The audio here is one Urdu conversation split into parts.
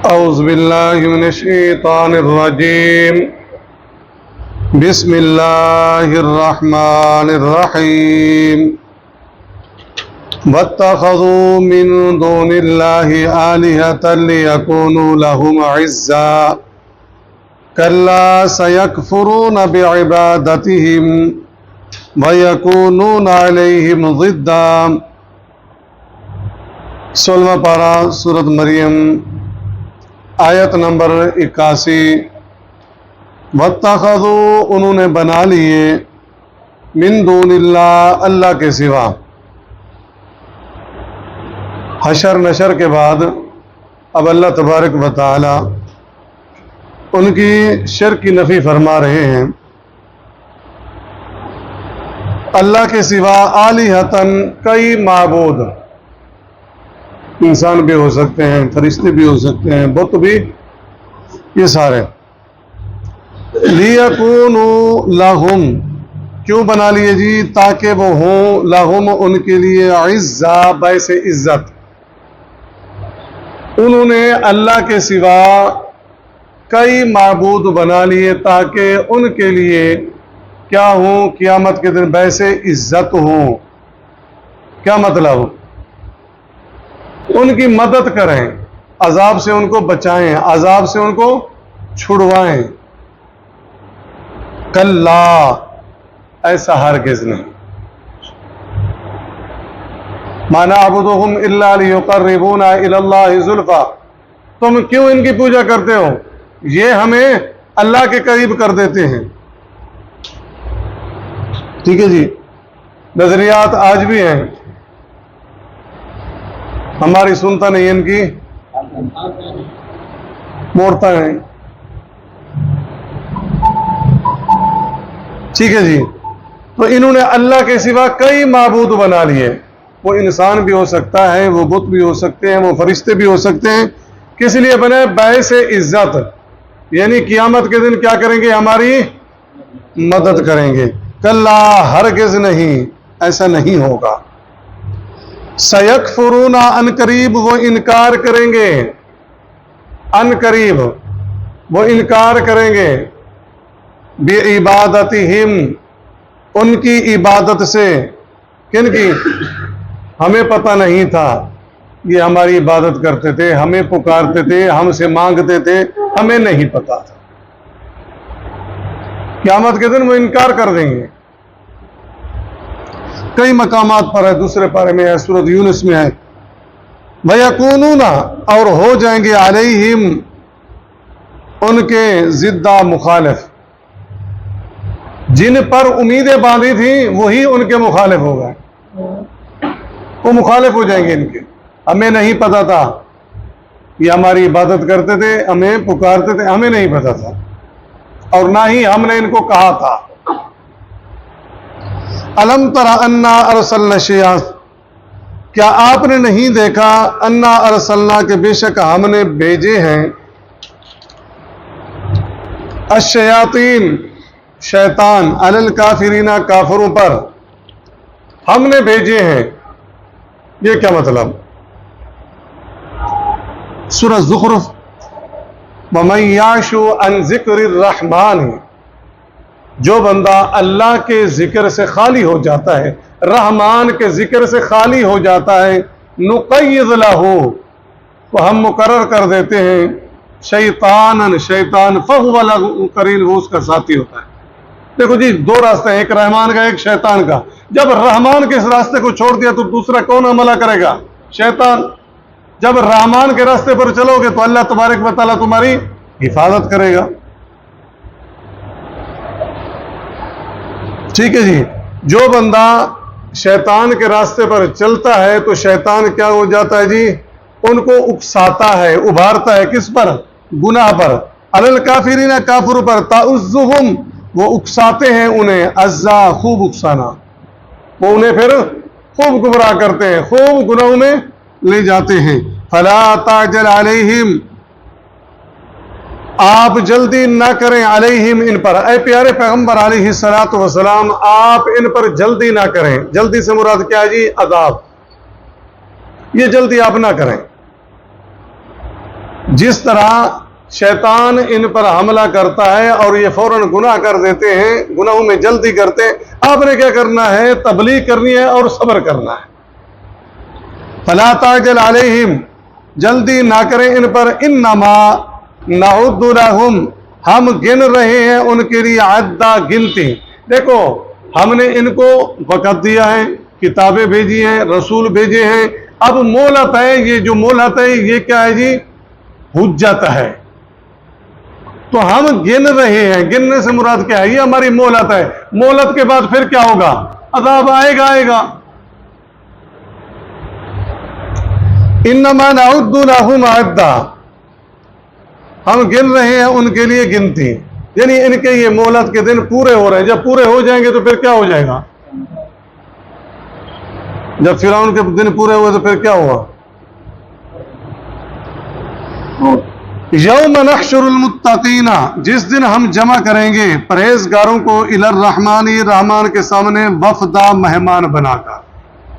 اعوذ باللہ من الشیطان الرجیم بسم اللہ الرحمن الرحیم واتخذوا من دون اللہ آلہۃ لیکونوا لہم عزا کلا سیکفرون بعبادتہم ویکونون علیہم ضدا۔ 16واں پارہ سورۃ مریم، آیت نمبر 81۔ واتخذوا، انہوں نے بنا لیے، من دون اللہ، اللہ کے سوا۔ حشر نشر کے بعد اب اللہ تبارک و تعالی ان کی شرک کی نفی فرما رہے ہیں۔ اللہ کے سوا آلہتن، کئی معبود، انسان بھی ہو سکتے ہیں، فرشتے بھی ہو سکتے ہیں، بت بھی، یہ سارے۔ لیکونوا لہم، کیوں بنا لیے جی؟ تاکہ وہ ہوں لہم، ان کے لیے، عزا، باعث عزت۔ انہوں نے اللہ کے سوا کئی معبود بنا لیے تاکہ ان کے لیے کیا ہوں؟ قیامت کے دن باعث عزت ہوں۔ کیا مطلب؟ ان کی مدد کریں، عذاب سے ان کو بچائیں، عذاب سے ان کو چھڑوائیں۔ کلا، ایسا ہرگز نہیں۔ ما نعبدہم الا لیقربونا الی اللہ زلفی، تم کیوں ان کی پوجا کرتے ہو؟ یہ ہمیں اللہ کے قریب کر دیتے ہیں۔ ٹھیک ہے جی، نظریات آج بھی ہیں، ہماری سنتا نہیں، ان کی موڑتا ہے۔ ٹھیک ہے جی، تو انہوں نے اللہ کے سوا کئی معبود بنا لیے۔ وہ انسان بھی ہو سکتا ہے، وہ بت بھی ہو سکتے ہیں، وہ فرشتے بھی ہو سکتے ہیں۔ کس لیے بنے؟ باعث عزت، یعنی قیامت کے دن کیا کریں گے؟ ہماری مدد کریں گے۔ کلا، ہرگز نہیں، ایسا نہیں ہوگا۔ سیکفرون، ان قریب وہ انکار کریں گے، ان قریب وہ انکار کریں گے، بعبادتہم، ان کی عبادت سے۔ کن کی؟ ہمیں پتہ نہیں تھا، یہ ہماری عبادت کرتے تھے، ہمیں پکارتے تھے، ہم سے مانگتے تھے، ہمیں نہیں پتہ تھا۔ قیامت کے دن وہ انکار کر دیں گے۔ کئی مقامات پر ہے، دوسرے پارے میں ہے، سورۃ یونس میں ہے۔ وَيَكُونُونَ، اور ہو جائیں گے، علیہم، ان کے ضدّ، مخالف۔ جن پر امیدیں باندھی تھیں وہی ان کے مخالف ہو گئے، وہ مخالف ہو جائیں گے ان کے۔ ہمیں نہیں پتا تھا، یہ ہماری عبادت کرتے تھے، ہمیں پکارتے تھے، ہمیں نہیں پتا تھا، اور نہ ہی ہم نے ان کو کہا تھا۔ الم تر انا ارسلنا الشیاطین، کیا آپ نے نہیں دیکھا؟ انا ارسلنا، کہ بے شک ہم نے بھیجے ہیں، الشیاطین، شیطان، علی الکافرین، کافروں پر ہم نے بھیجے ہیں۔ یہ کیا مطلب؟ سورہ زخرف، وَمَن یَعْشُ عَن ذِکْرِ الرَّحْمَٰنِ، جو بندہ اللہ کے ذکر سے خالی ہو جاتا ہے، رحمان کے ذکر سے خالی ہو جاتا ہے، نُقَيِّضْ لَهُ، تو ہم مقرر کر دیتے ہیں، شیطان، شیطان، فَهُوَ لَهُ قَرِينٌ، وہ اس کا ساتھی ہوتا ہے۔ دیکھو جی، دو راستے ہیں، ایک رحمان کا، ایک شیطان کا۔ جب رحمان کے اس راستے کو چھوڑ دیا تو دوسرا کون عملہ کرے گا؟ شیطان۔ جب رحمان کے راستے پر چلو گے تو اللہ تبارک و تعالیٰ تمہاری حفاظت کرے گا۔ ٹھیک ہے جی، جو بندہ شیطان کے راستے پر چلتا ہے تو شیطان کیا ہو جاتا ہے جی؟ ان کو اکساتا ہے، ابھارتا ہے، کس پر؟ گناہ پر، علی الکافرین، کافروں پر، تعزهم، وہ اکساتے ہیں انہیں، عزا، خوب اکسانا، وہ انہیں پھر خوب گمراہ کرتے ہیں، خوب گناہوں میں لے جاتے ہیں۔ فلا تعجل علیہم، آپ جلدی نہ کریں، علیہم، ان پر، اے پیارے پیغمبر علیہ الصلوۃ والسلام، آپ ان پر جلدی نہ کریں۔ جلدی سے مراد کیا ہے جی؟ عذاب۔ یہ جلدی آپ نہ کریں۔ جس طرح شیطان ان پر حملہ کرتا ہے اور یہ فوراً گناہ کر دیتے ہیں، گناہوں میں جلدی کرتے ہیں، آپ نے کیا کرنا ہے؟ تبلیغ کرنی ہے اور صبر کرنا ہے۔ فلا تعجل علیہم، جلدی نہ کریں ان پر، انما نعد لہم، ہم گن رہے ہیں ان کے لیے عدہ، گنتی۔ دیکھو ہم نے ان کو وقت دیا ہے، کتابیں بھیجی ہیں، رسول بھیجے ہیں، اب مہلت ہے، یہ جو مہلت ہے یہ کیا ہے جی؟ حجت ہے۔ تو ہم گن رہے ہیں، گننے سے مراد کیا ہے؟ یہ ہماری مہلت ہے، مہلت کے بعد پھر کیا ہوگا؟ عذاب آئے گا۔ انما نعد لہم عدہ، ہم گن رہے ہیں ان کے لیے گنتی، یعنی ان کے یہ مہلت کے دن پورے ہو رہے ہیں، جب پورے ہو جائیں گے تو پھر کیا ہو جائے گا؟ جب فرعون کے دن پورے ہوئے تو پھر کیا ہوا؟ یوم نحشر المتقین، جس دن ہم جمع کریں گے پرہیزگاروں کو الی الرحمن، رحمان کے سامنے، وفدا، مہمان بنا کر۔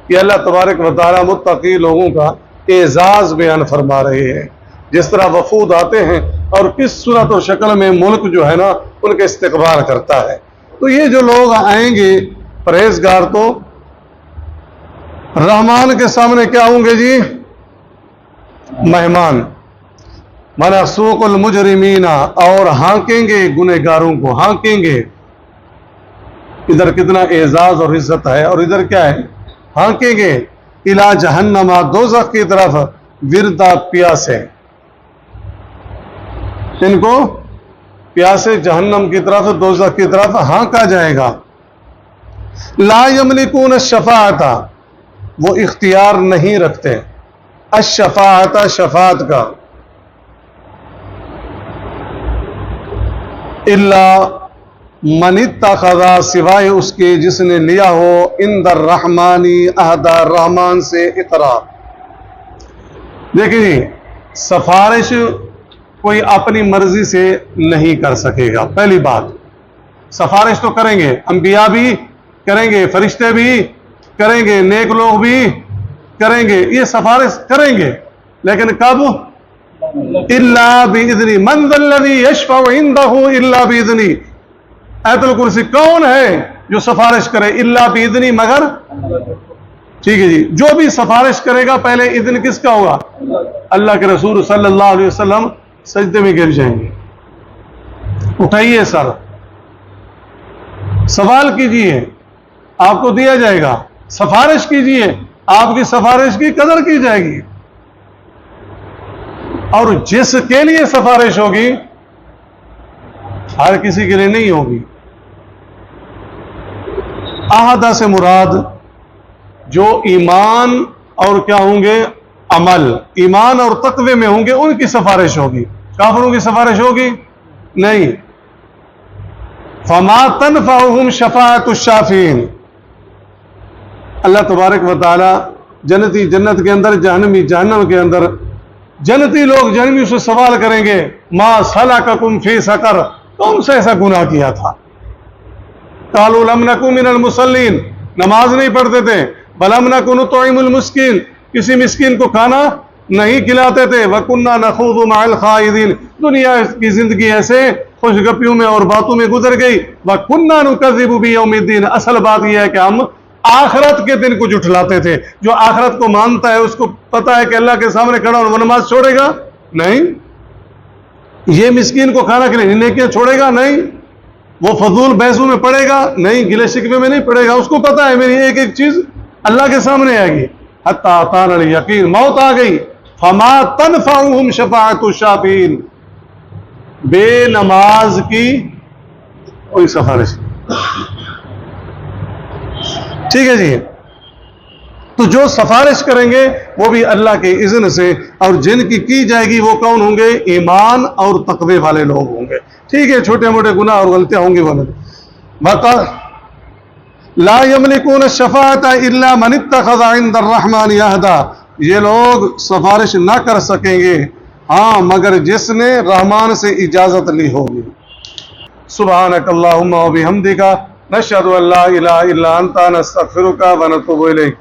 یہ اللہ تبارک و تعالی متقی لوگوں کا اعزاز بیان فرما رہے ہیں، جس طرح وفود آتے ہیں اور کس صورت و شکل میں ملک جو ہے نا ان کے استقبال کرتا ہے۔ تو یہ جو لوگ آئیں گے پرہیزگار، تو رحمان کے سامنے کیا ہوں گے جی؟ مہمان۔ وَنَسُوقُ الْمُجْرِمِينَ، اور ہانکیں گے گنہگاروں کو، ہانکیں گے۔ ادھر کتنا اعزاز اور عزت ہے، اور ادھر کیا ہے؟ ہانکیں گے اِلَى جہنم، دوزخ کی طرف، وِرْدَ، پیاسے، ان کو پیاسے جہنم کی طرف، دوزخ کی طرف ہانکا جائے گا۔ لا یملکون الشفاعۃ، وہ اختیار نہیں رکھتے، الشفاعۃ، شفاعت کا، الا من اتخذ، سوائے اس کے جس نے لیا ہو، عند الرحمن عہد، رحمان سے اقرار۔ دیکھیں سفارش کوئی اپنی مرضی سے نہیں کر سکے گا۔ پہلی بات، سفارش تو کریں گے، انبیاء بھی کریں گے، فرشتے بھی کریں گے، نیک لوگ بھی کریں گے، یہ سفارش کریں گے، لیکن کب؟ الا باذنہ، من ذا الذی یشفع عندہ الا باذنہ۔ آیت الکرسی کون ہے جو سفارش کرے؟ الا باذنہ، مگر، ٹھیک ہے جی، جو بھی سفارش کرے گا پہلے اذن کس کا ہوگا؟ اللہ کے رسول صلی اللہ علیہ وسلم سجدے میں گر جائیں گے، اٹھائیے سر، سوال کیجئے، آپ کو دیا جائے گا، سفارش کیجئے، آپ کی سفارش کی قدر کی جائے گی، اور جس کے لیے سفارش ہوگی ہر کسی کے لیے نہیں ہوگی۔ عہدہ سے مراد جو ایمان اور کیا ہوں گے؟ عمل، ایمان اور تقوی میں ہوں گے، ان کی سفارش ہوگی، کافروں کی سفارش ہوگی نہیں۔ فما تنفعهم شفاعت الشافعین، اللہ تبارک و تعالی جنتی جنت کے اندر، جہنمی جہنم کے اندر، جنتی لوگ جہنمی سے سوال کریں گے، ما سلککم فی سقر، کون سے ایسا گناہ کیا تھا؟ قالوا لم نکن من المصلین، نماز نہیں پڑھتے تھے، ولم نکن نطعم المسکین، کسی مسکین کو کھانا نہیں کھلاتے تھے، وَكُنَّا نَخُوضُ مَعَ الْخَائِضِينَ، دنیا کی زندگی ایسے خوش گپیوں میں اور باتوں میں گزر گئی، وَكُنَّا نُكَذِّبُ بِيَوْمِ الدِّينِ، اصل بات یہ ہے کہ ہم آخرت کے دن کو جھٹلاتے تھے۔ جو آخرت کو مانتا ہے اس کو پتا ہے کہ اللہ کے سامنے کھڑا اور وہ نماز چھوڑے گا نہیں، یہ مسکین کو کھانا کھلائے نیکیاں چھوڑے گا نہیں، وہ فضول بحثوں میں پڑے گا نہیں، گلے شکوے میں نہیں پڑے گا، اس کو پتا ہے میری ایک ایک چیز اللہ کے سامنے آئے گی۔ حتی اتانا الیقین، موت آ گئی، فما تنفعهم شفاعت الشافعین، بے نماز کی کوئی سفارش نہیں۔ ٹھیک ہے جی، تو جو سفارش کریں گے وہ بھی اللہ کے اذن سے، اور جن کی جائے گی وہ کون ہوں گے؟ ایمان اور تقوی والے لوگ ہوں گے۔ ٹھیک ہے، چھوٹے موٹے گناہ اور غلطیاں ہوں گی والے، لا یملکون الشفاعۃ الا من اتخذ عند الرحمن عہدا، یہ لوگ سفارش نہ کر سکیں گے ہاں مگر جس نے رحمان سے اجازت لی ہوگی۔ سبحانک اللہم و بحمدک، نشہد ان لا الہ الا انت، نستغفرک و نتوب الیک۔